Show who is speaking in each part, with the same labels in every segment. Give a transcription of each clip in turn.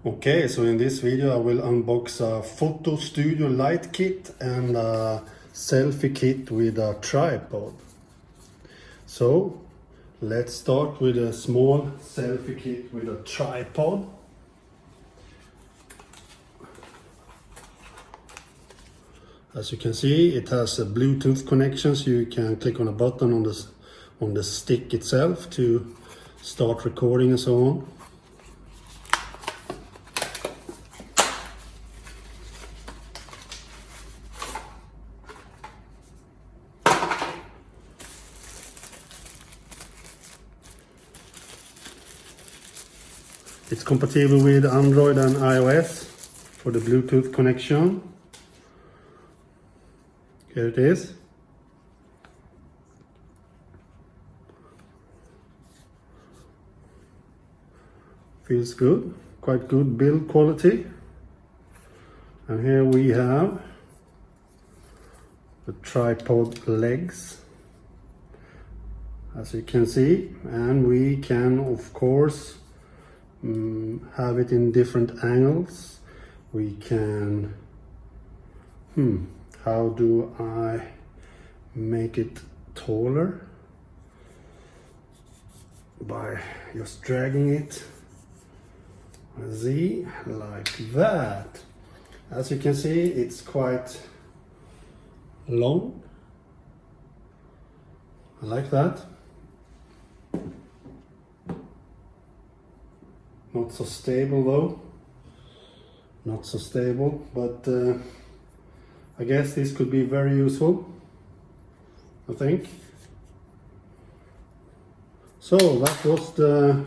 Speaker 1: Okay, so in this video I will unbox a photo studio light kit and a selfie kit with a tripod. So let's start with a small selfie kit with a tripod. As you can see, it has a Bluetooth connection, so you can click on a button on the stick itself to start recording and so on. It's compatible with Android and iOS for the Bluetooth connection. Here it is. Feels good, quite good build quality. And here we have the tripod legs, as you can see, and we can of course have it in different angles. We can how do I make it taller? By just dragging it, see, like that. As you can see, it's quite long. I like that. Not so stable though. Not so stable, but I guess this could be very useful, I think. So that was the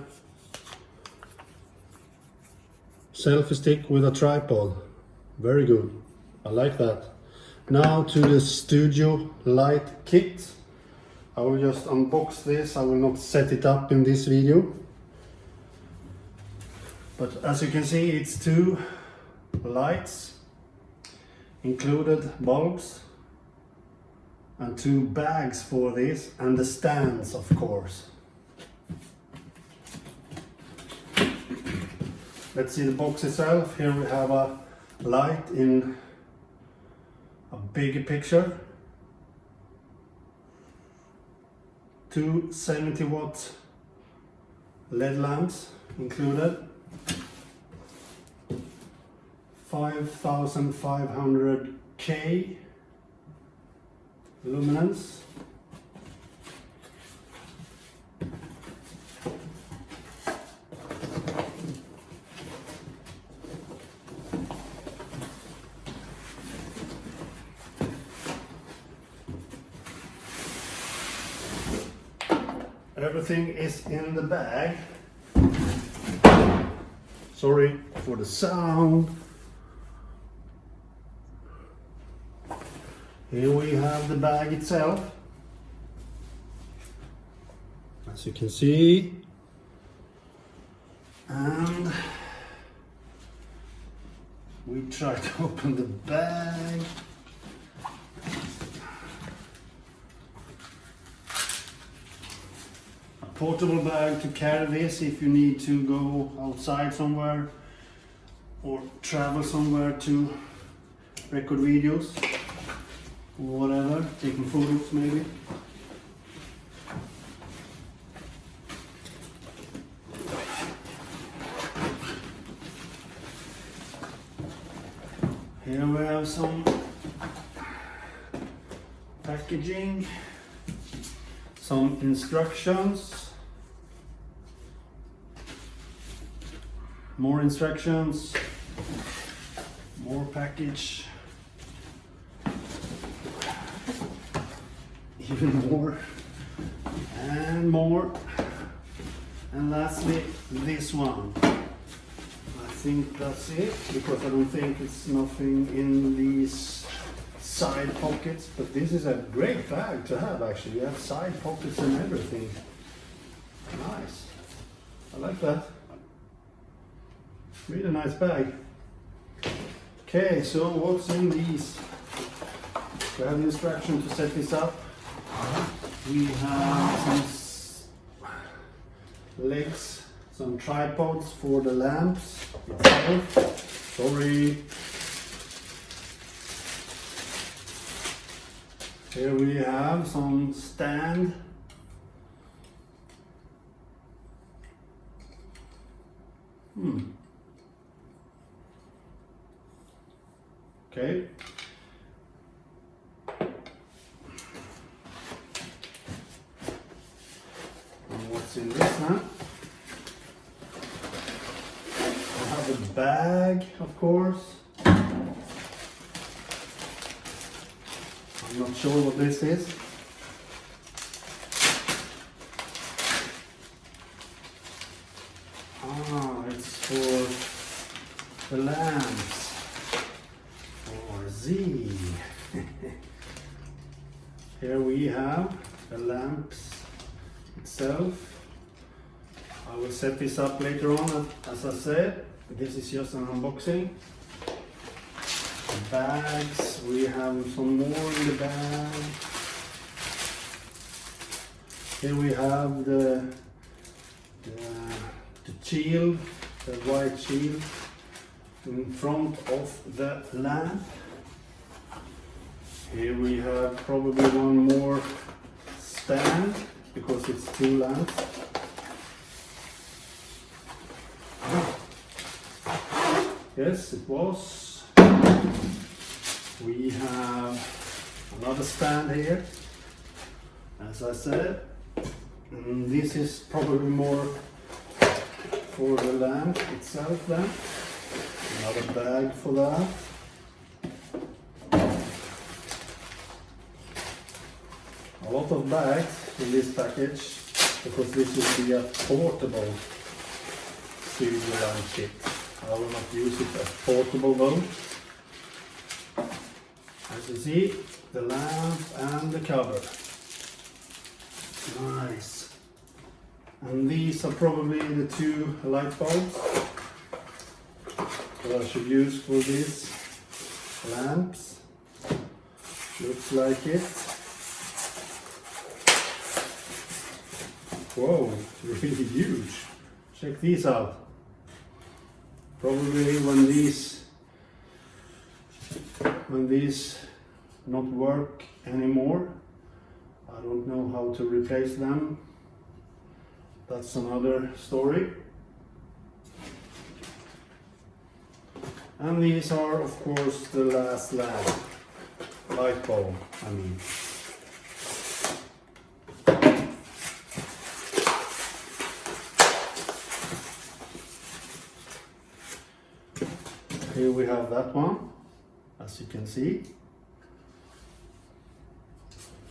Speaker 1: selfie stick with a tripod. Very good. I like that. Now to the studio light kit. I will just unbox this. I will not set it up in this video. But as you can see, it's two lights, included bulbs, and two bags for this, and the stands, of course. Let's see the box itself. Here we have a light in a bigger picture. Two 70-watt LED lamps included. 5500 K luminance. Everything is in the bag. Sorry for the sound. Here we have the bag itself. As you can see. And we try to open the bag. A portable bag to carry this if you need to go outside somewhere or travel somewhere to record videos or whatever, taking photos maybe. Here we have some packaging, some instructions, more instructions, more package, even more, and more, and lastly this one. I think that's it, because I don't think it's nothing in these side pockets, but this is a great bag to have actually. You have side pockets and everything. Nice. I like that. Really nice bag. Okay, so what's in these? We have the instruction to set this up. We have some legs some tripods for the lamps itself. Sorry. Here we have some stand. Okay. And what's in this now? I have a bag, of course. I'm not sure what this is. Ah, it's for the lamps. Or Z. Here we have the lamps itself. I will set this up later on, as I said. This is just an unboxing. The bags, we have some more in the bag. Here we have the shield, the white shield in front of the lamp. Here we have probably one more stand because it's two lamps. Yes, it was. We have another stand here, as I said. And this is probably more for the lamp itself then. Another bag for that. A lot of bags in this package because this will be a portable studio lamp kit. I will not use it as portable though. As you see, the lamp and the cover. Nice. And these are probably the two light bulbs that I should use for these lamps. Looks like it. Whoa, really huge. Check these out. Probably when these not work anymore, I don't know how to replace them. That's another story. And these are of course the last light bulb, I mean. Here we have that one, as you can see.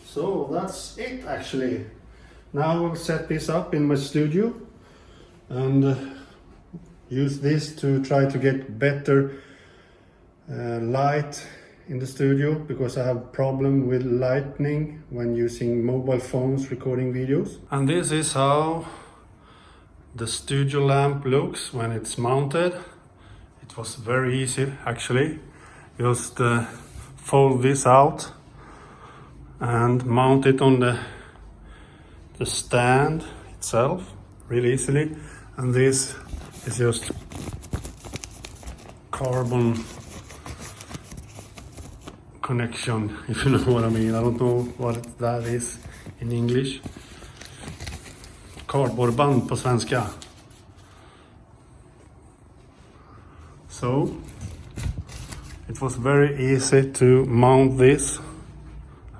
Speaker 1: So that's it actually. Now I'll set this up in my studio and use this to try to get better light in the studio because I have a problem with lightning when using mobile phones recording videos. And this is how the studio lamp looks when it's mounted. It was very easy actually. Just fold this out and mount it on the stand itself really easily. And this is just carbon connection, if you know what I mean. I don't know what that is in English. Kardborreband på svenska. So it was very easy to mount this,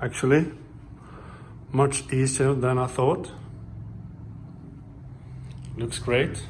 Speaker 1: actually. Much easier than I thought. Looks great.